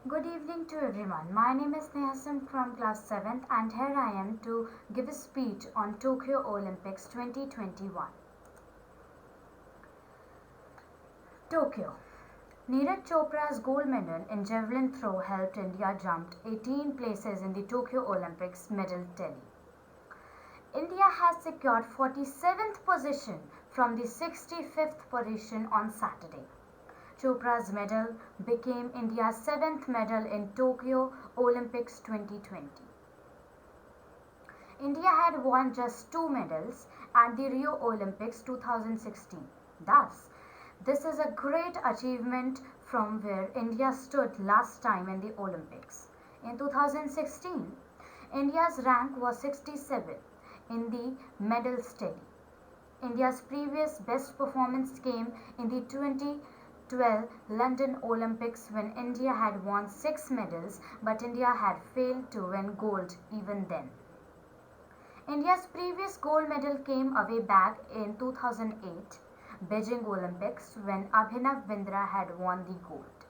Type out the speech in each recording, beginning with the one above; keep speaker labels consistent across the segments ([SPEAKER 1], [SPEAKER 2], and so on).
[SPEAKER 1] Good evening to everyone. My name is Nehasim from class 7th and here I am to give a speech on Tokyo Olympics 2021. Tokyo. Neeraj Chopra's gold medal in javelin throw helped India jump 18 places in the Tokyo Olympics medal tally. India has secured 47th position from the 65th position on Saturday. Chopra's medal became India's 7th medal in Tokyo Olympics 2020. India had won just 2 medals at the Rio Olympics 2016. Thus, this is a great achievement from where India stood last time in the Olympics. In 2016, India's rank was 67 in the medals tally. India's previous best performance came in the 2012 London Olympics when India had won 6 medals but India had failed to win gold even then. India's previous gold medal came away back in 2008 Beijing Olympics when Abhinav Bindra had won the gold.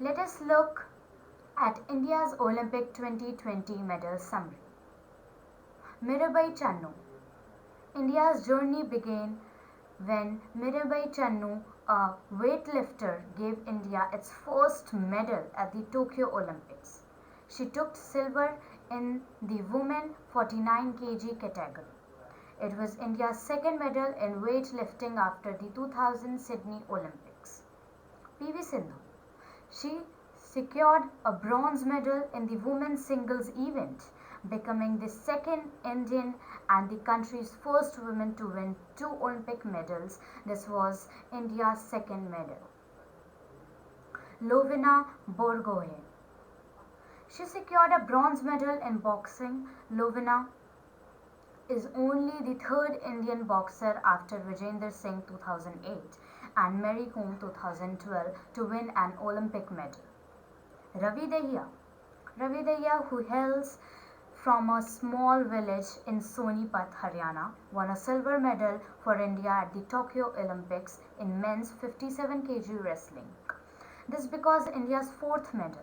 [SPEAKER 1] Let us look at India's Olympic 2020 medal summary. Mirabai Channu. India's journey began when Mirabai Channu, a weightlifter, gave India its first medal at the Tokyo Olympics. She took silver in the women 49 kg category. It was India's second medal in weightlifting after the 2000 Sydney Olympics. PV Sindhu. She secured a bronze medal in the women's singles event, becoming the second Indian and the country's first woman to win 2 Olympic medals. This was India's second medal. Lovina Borgohain. She secured a bronze medal in boxing. Lovina is only the third Indian boxer after Vijender Singh 2008 and Mary Kom 2012 to win an Olympic medal. Ravi Dahiya. Ravi Dahiya, who hails from a small village in Sonipat, Haryana, won a silver medal for India at the Tokyo Olympics in men's 57 kg wrestling. This because India's 4th medal.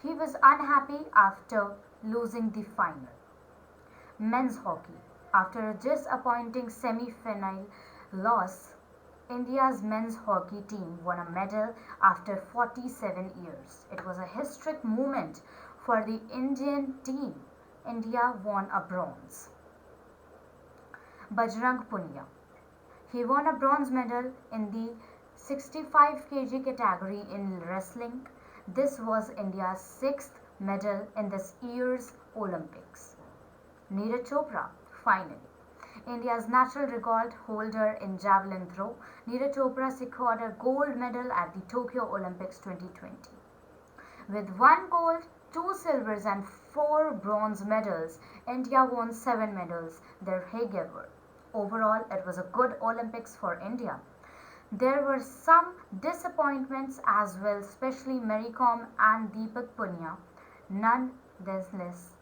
[SPEAKER 1] He was unhappy after losing the final. Men's hockey. After a disappointing semi-final loss, India's men's hockey team won a medal after 47 years. It was a historic moment for the Indian team. India won a bronze. Bajrang Punia. He won a bronze medal in the 65 kg category in wrestling. This was India's 6th medal in this year's Olympics. Neeraj Chopra, finally. India's national record holder in javelin throw, Neeraj Chopra secured a gold medal at the Tokyo Olympics 2020. With 1 gold, 2 silvers and 4 bronze medals, India won 7 medals, their highest ever. Overall, it was a good Olympics for India. There were some disappointments as well, especially Mary Kom and Deepak Punia. Nonetheless,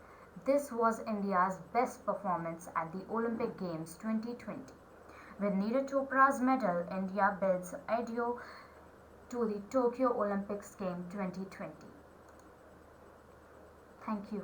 [SPEAKER 1] this was India's best performance at the Olympic Games 2020. With Neeraj Chopra's medal, India bids adieu to the Tokyo Olympics Game 2020. Thank you.